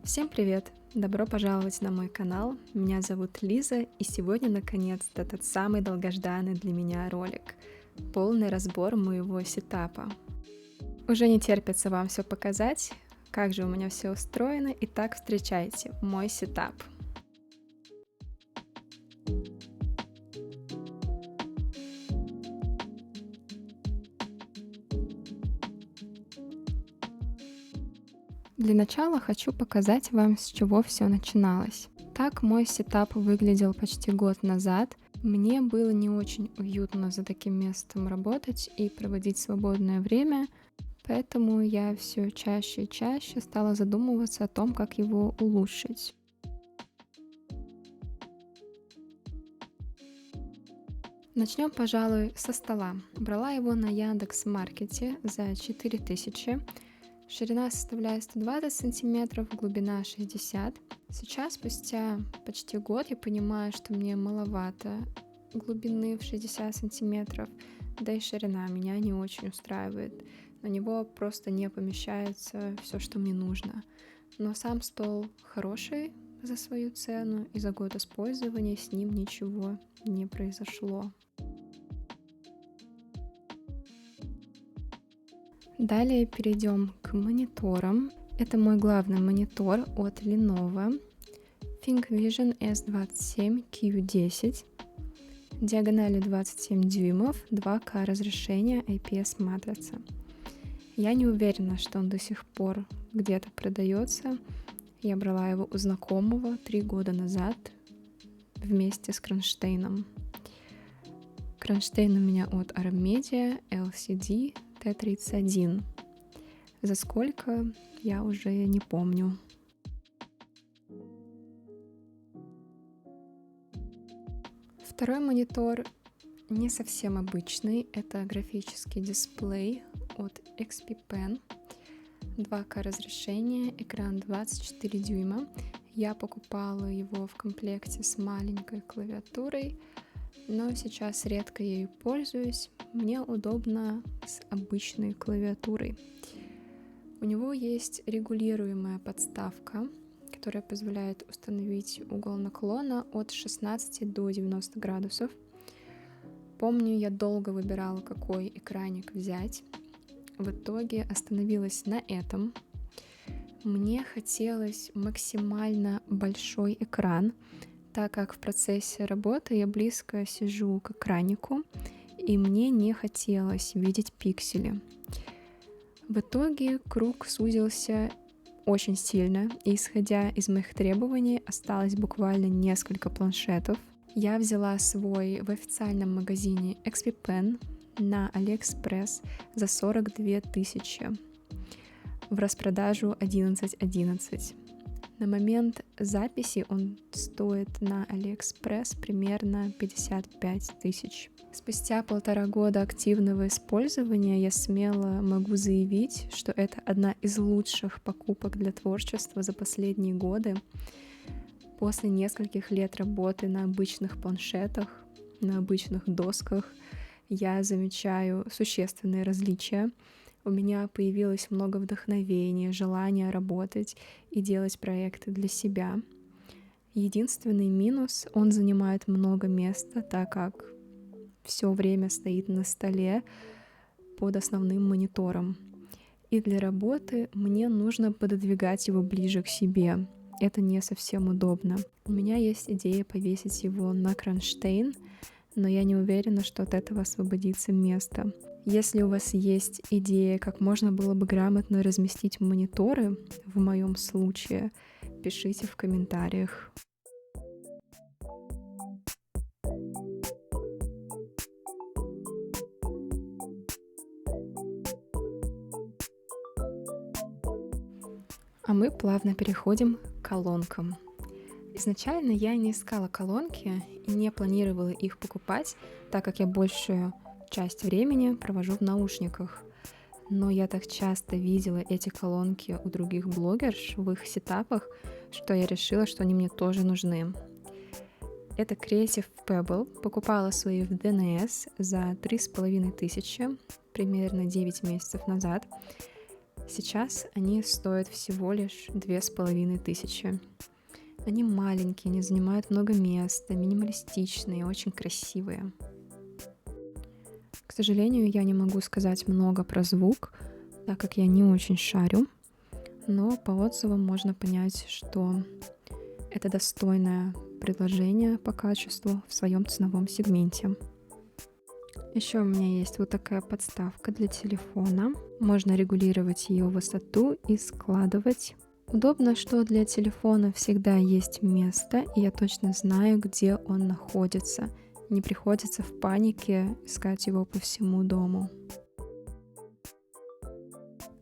Всем привет! Добро пожаловать на мой канал. Меня зовут Лиза, и сегодня наконец-то тот самый долгожданный для меня ролик. Полный разбор моего сетапа. Уже не терпится вам все показать, как же у меня все устроено. Итак, встречайте мой сетап. Для начала хочу показать вам, с чего все начиналось. Так мой сетап выглядел почти год назад. Мне было не очень уютно за таким местом работать и проводить свободное время, поэтому я все чаще и чаще стала задумываться о том, как его улучшить. Начнем, пожалуй, со стола. Брала его на Яндекс.Маркете за 4000. Ширина составляет 120 сантиметров, глубина 60. Сейчас, спустя почти год, я понимаю, что мне маловато глубины в 60 сантиметров, да и ширина меня не очень устраивает. На него просто не помещается все, что мне нужно. Но сам стол хороший за свою цену, и за год использования с ним ничего не произошло. Далее перейдем к мониторам. Это мой главный монитор от Lenovo ThinkVision S27Q10. Диагональю 27 дюймов, 2К разрешения, IPS матрица. Я не уверена, что он до сих пор где-то продается. Я брала его у знакомого 3 года назад вместе с кронштейном. Кронштейн у меня от ARMedia LCD T31. За сколько, я уже не помню. Второй монитор не совсем обычный. Это графический дисплей от XP Pen. 2К разрешение, экран 24 дюйма. Я покупала его в комплекте с маленькой клавиатурой, но сейчас редко ею пользуюсь. Мне удобно с обычной клавиатурой. У него есть регулируемая подставка, которая позволяет установить угол наклона от 16 до 90 градусов. Помню, я долго выбирала, какой экраник взять. В итоге остановилась на этом. Мне хотелось максимально большой экран, так как в процессе работы я близко сижу к экранику, и мне не хотелось видеть пиксели. В итоге круг сузился очень сильно, и исходя из моих требований, осталось буквально несколько планшетов. Я взяла свой в официальном магазине XP Pen на AliExpress за 42 тысячи. В распродажу 11.11. На момент записи он стоит на AliExpress примерно 55 тысяч. Спустя 1,5 года активного использования я смело могу заявить, что это одна из лучших покупок для творчества за последние годы. После нескольких лет работы на обычных планшетах, на обычных досках, я замечаю существенные различия. У меня появилось много вдохновения, желания работать и делать проекты для себя. Единственный минус — он занимает много места, так как все время стоит на столе под основным монитором. И для работы мне нужно пододвигать его ближе к себе. Это не совсем удобно. У меня есть идея повесить его на кронштейн, но я не уверена, что от этого освободится место. Если у вас есть идея, как можно было бы грамотно разместить мониторы, в моем случае, пишите в комментариях. А мы плавно переходим к колонкам. Изначально я не искала колонки и не планировала их покупать, так как я большую часть времени провожу в наушниках. Но я так часто видела эти колонки у других блогерш в их сетапах, что я решила, что они мне тоже нужны. Это Creative Pebble. Покупала свои в DNS за 3500, примерно 9 месяцев назад. Сейчас они стоят всего лишь 2500. Они маленькие, не занимают много места, минималистичные, очень красивые. К сожалению, я не могу сказать много про звук, так как я не очень шарю, но по отзывам можно понять, что это достойное предложение по качеству в своем ценовом сегменте. Еще у меня есть вот такая подставка для телефона. Можно регулировать ее высоту и складывать. Удобно, что для телефона всегда есть место, и я точно знаю, где он находится. Не приходится в панике искать его по всему дому.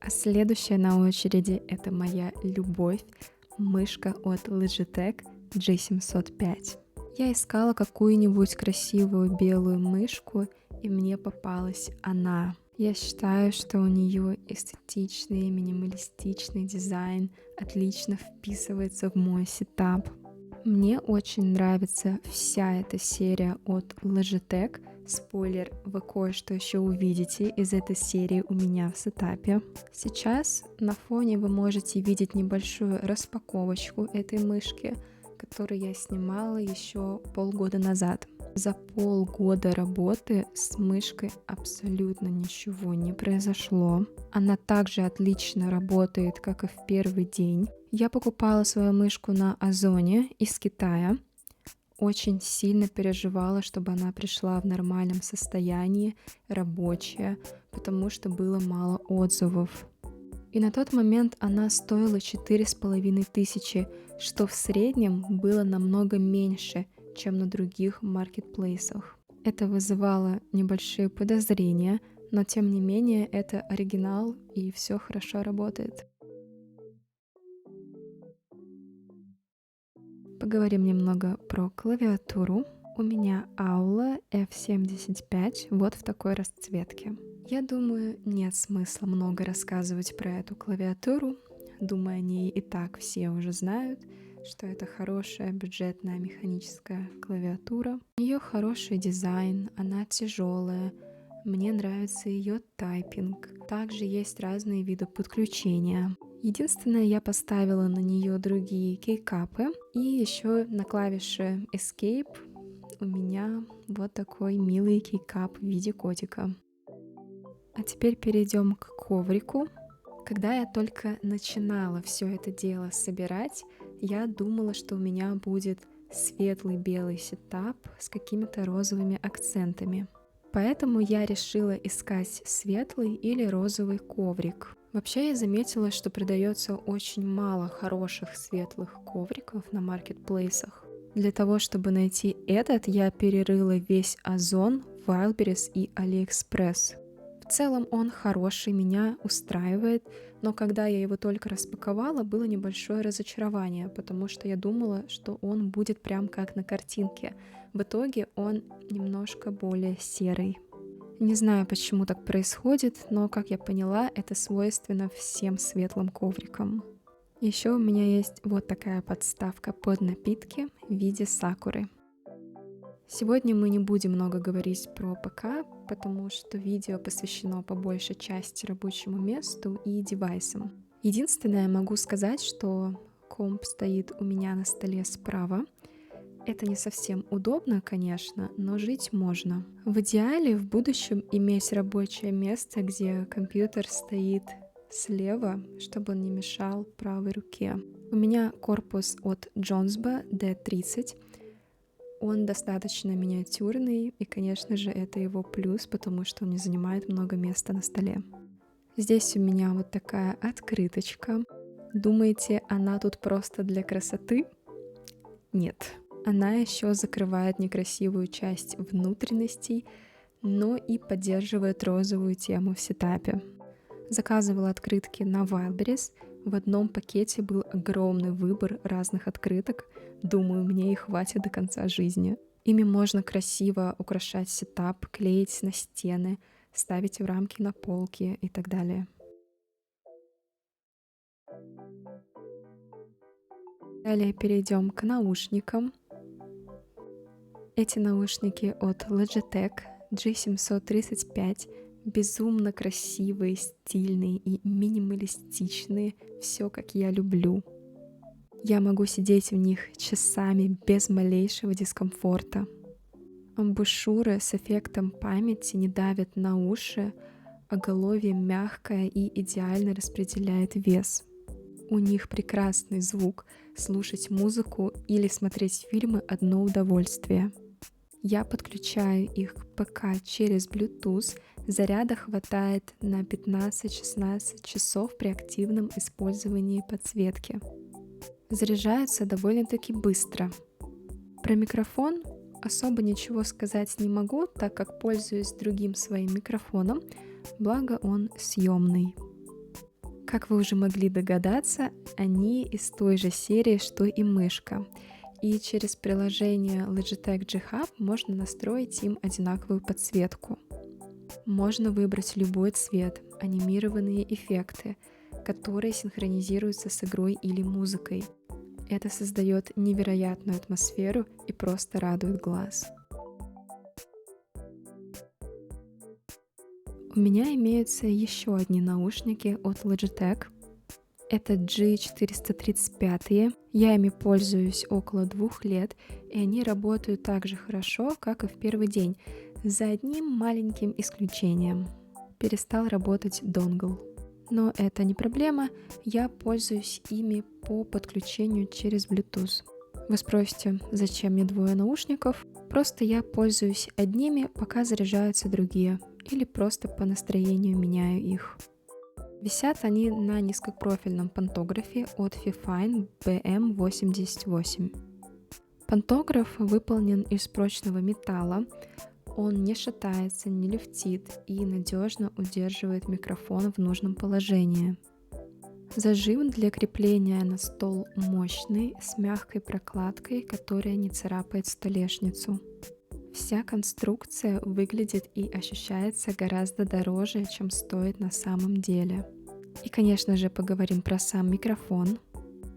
А следующая на очереди — это моя любовь, мышка от Logitech G705. Я искала какую-нибудь красивую белую мышку, и мне попалась она. Я считаю, что у нее эстетичный, минималистичный дизайн отлично вписывается в мой сетап. Мне очень нравится вся эта серия от Logitech. Спойлер, вы кое-что еще увидите из этой серии у меня в сетапе. Сейчас на фоне вы можете видеть небольшую распаковочку этой мышки, которую я снимала еще полгода назад. За полгода работы с мышкой абсолютно ничего не произошло. Она также отлично работает, как и в первый день. Я покупала свою мышку на Озоне из Китая. Очень сильно переживала, чтобы она пришла в нормальном состоянии, рабочая, потому что было мало отзывов. И на тот момент она стоила 4500, что в среднем было намного меньше, чем на других маркетплейсах. Это вызывало небольшие подозрения, но тем не менее это оригинал и все хорошо работает. Поговорим немного про клавиатуру. У меня Aula F75 вот в такой расцветке. Я думаю, нет смысла много рассказывать про эту клавиатуру. Думаю, о ней и так все уже знают, что это хорошая бюджетная механическая клавиатура. У нее хороший дизайн, она тяжелая. Мне нравится ее тайпинг. Также есть разные виды подключения. Единственное, я поставила на нее другие кейкапы. И еще на клавише Escape у меня вот такой милый кейкап в виде котика. А теперь перейдем к коврику. Когда я только начинала все это дело собирать, я думала, что у меня будет светлый белый сетап с какими-то розовыми акцентами. Поэтому я решила искать светлый или розовый коврик. Вообще я заметила, что продается очень мало хороших светлых ковриков на маркетплейсах. Для того, чтобы найти этот, я перерыла весь Озон, Wildberries и AliExpress. В целом он хороший, меня устраивает, но когда я его только распаковала, было небольшое разочарование, потому что я думала, что он будет прям как на картинке. В итоге он немножко более серый. Не знаю, почему так происходит, но, как я поняла, это свойственно всем светлым коврикам. Еще у меня есть вот такая подставка под напитки в виде сакуры. Сегодня мы не будем много говорить про ПК, потому что видео посвящено по большей части рабочему месту и девайсам. Единственное, могу сказать, что комп стоит у меня на столе справа. Это не совсем удобно, конечно, но жить можно. В идеале в будущем иметь рабочее место, где компьютер стоит слева, чтобы он не мешал правой руке. У меня корпус от Jonsba D30. Он достаточно миниатюрный, и, конечно же, это его плюс, потому что он не занимает много места на столе. Здесь у меня вот такая открыточка. Думаете, она тут просто для красоты? Нет. Она еще закрывает некрасивую часть внутренностей, но и поддерживает розовую тему в сетапе. Заказывала открытки на Wildberries. В одном пакете был огромный выбор разных открыток. Думаю, мне их хватит до конца жизни. Ими можно красиво украшать сетап, клеить на стены, ставить в рамки на полки и так далее. Далее перейдем к наушникам. Эти наушники от Logitech G735 Безумно красивые, стильные и минималистичные, все как я люблю. Я могу сидеть в них часами без малейшего дискомфорта. Амбушюры с эффектом памяти не давят на уши, оголовье мягкое и идеально распределяет вес. У них прекрасный звук, слушать музыку или смотреть фильмы — одно удовольствие. Я подключаю их к ПК через Bluetooth, заряда хватает на 15-16 часов при активном использовании подсветки. Заряжаются довольно-таки быстро. Про микрофон особо ничего сказать не могу, так как пользуюсь другим своим микрофоном, благо он съемный. Как вы уже могли догадаться, они из той же серии, что и мышка. И через приложение Logitech G Hub можно настроить им одинаковую подсветку. Можно выбрать любой цвет, анимированные эффекты, которые синхронизируются с игрой или музыкой. Это создает невероятную атмосферу и просто радует глаз. У меня имеются еще одни наушники от Logitech. Это G435. Я ими пользуюсь около 2 лет, и они работают так же хорошо, как и в первый день, за одним маленьким исключением. Перестал работать донгл. Но это не проблема, я пользуюсь ими по подключению через Bluetooth. Вы спросите, зачем мне 2 наушников? Просто я пользуюсь одними, пока заряжаются другие, или просто по настроению меняю их. Висят они на низкопрофильном пантографе от Fifine BM88. Пантограф выполнен из прочного металла, он не шатается, не люфтит и надежно удерживает микрофон в нужном положении. Зажим для крепления на стол мощный, с мягкой прокладкой, которая не царапает столешницу. Вся конструкция выглядит и ощущается гораздо дороже, чем стоит на самом деле. И, конечно же, поговорим про сам микрофон.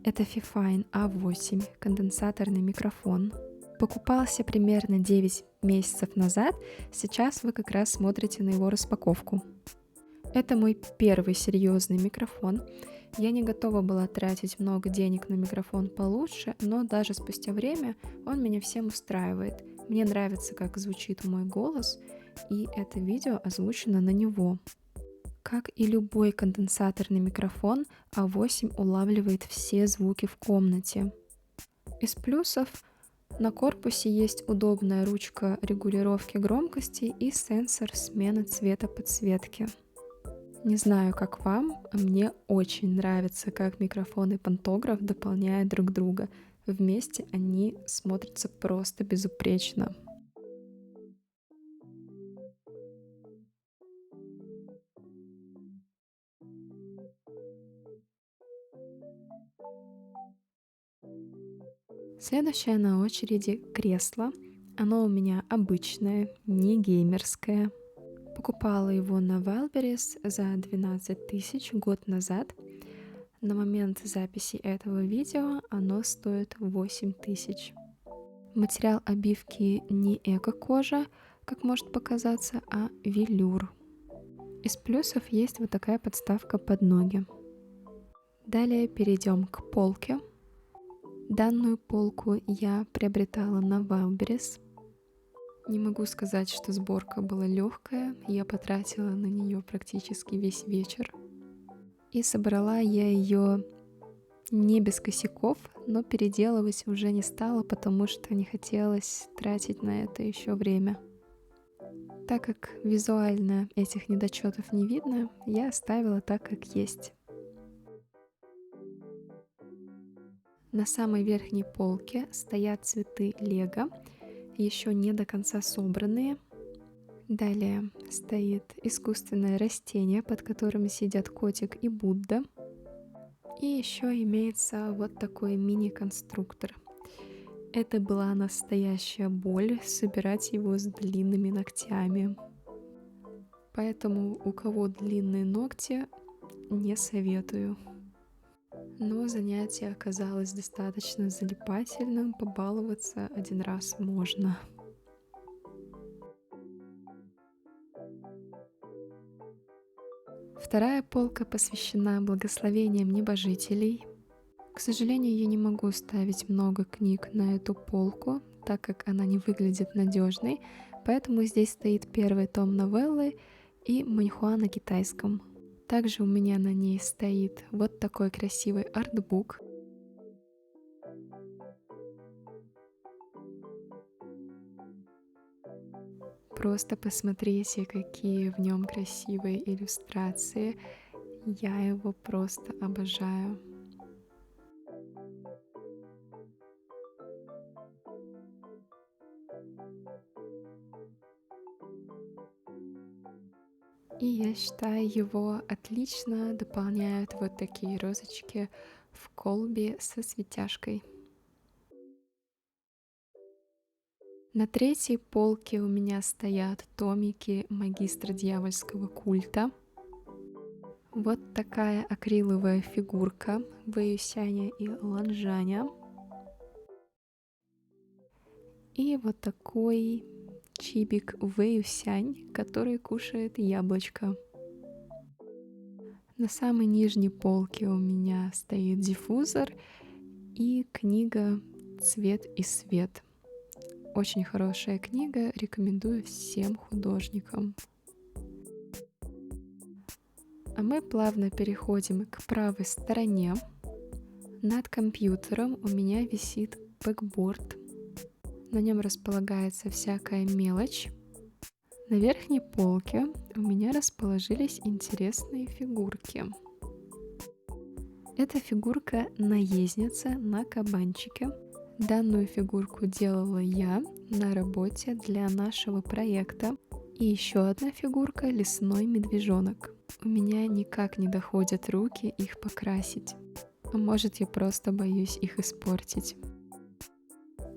Это Fifine A8, конденсаторный микрофон. Покупался примерно 9 месяцев назад, сейчас вы как раз смотрите на его распаковку. Это мой первый серьезный микрофон. Я не готова была тратить много денег на микрофон получше, но даже спустя время он меня всем устраивает. Мне нравится, как звучит мой голос, и это видео озвучено на него. Как и любой конденсаторный микрофон, A8 улавливает все звуки в комнате. Из плюсов на корпусе есть удобная ручка регулировки громкости и сенсор смены цвета подсветки. Не знаю, как вам, а мне очень нравится, как микрофон и пантограф дополняют друг друга. Вместе они смотрятся просто безупречно. Следующее на очереди кресло. Оно у меня обычное, не геймерское. Покупала его на Wildberries за 12 тысяч год назад. На момент записи этого видео оно стоит 8 тысяч. Материал обивки не эко-кожа, как может показаться, а велюр. Из плюсов есть вот такая подставка под ноги. Далее перейдем к полке. Данную полку я приобретала на Wildberries. Не могу сказать, что сборка была легкая, я потратила на нее практически весь вечер. И собрала я ее не без косяков, но переделывать уже не стала, потому что не хотелось тратить на это еще время. Так как визуально этих недочетов не видно, я оставила так, как есть. На самой верхней полке стоят цветы Лего, еще не до конца собранные. Далее стоит искусственное растение, под которым сидят котик и Будда. И еще имеется вот такой мини-конструктор. Это была настоящая боль собирать его с длинными ногтями. Поэтому у кого длинные ногти, не советую. Но занятие оказалось достаточно залипательным, побаловаться один раз можно. Вторая полка посвящена благословениям небожителей. К сожалению, я не могу ставить много книг на эту полку, так как она не выглядит надежной, поэтому здесь стоит первый том новеллы и маньхуа на китайском. Также у меня на ней стоит вот такой красивый артбук. Просто посмотрите, какие в нем красивые иллюстрации. Я его просто обожаю. И я считаю, его отлично дополняют вот такие розочки в колбе со светяшкой. На третьей полке у меня стоят томики магистра дьявольского культа. Вот такая акриловая фигурка Вэйюсяня и Ланжаня. И вот такой чибик Вэйюсянь, который кушает яблочко. На самой нижней полке у меня стоит диффузор и книга «Цвет и свет». Очень хорошая книга, рекомендую всем художникам. А мы плавно переходим к правой стороне. Над компьютером у меня висит бэкборд. На нем располагается всякая мелочь. На верхней полке у меня расположились интересные фигурки. Это фигурка наездницы на кабанчике. Данную фигурку делала я на работе для нашего проекта. И еще одна фигурка — лесной медвежонок. У меня никак не доходят руки их покрасить. А может, я просто боюсь их испортить.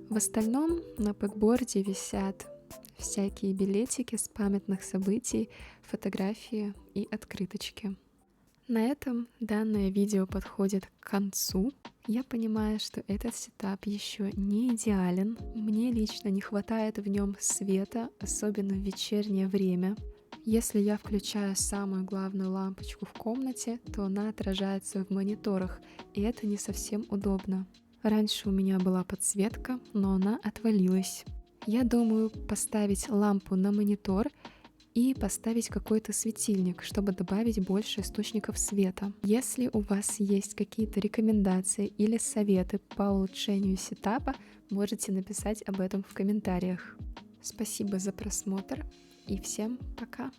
В остальном на бэкборде висят всякие билетики с памятных событий, фотографии и открыточки. На этом данное видео подходит к концу. Я понимаю, что этот сетап еще не идеален. Мне лично не хватает в нем света, особенно в вечернее время. Если я включаю самую главную лампочку в комнате, то она отражается в мониторах, и это не совсем удобно. Раньше у меня была подсветка, но она отвалилась. Я думаю поставить лампу на монитор и поставить какой-то светильник, чтобы добавить больше источников света. Если у вас есть какие-то рекомендации или советы по улучшению сетапа, можете написать об этом в комментариях. Спасибо за просмотр и всем пока!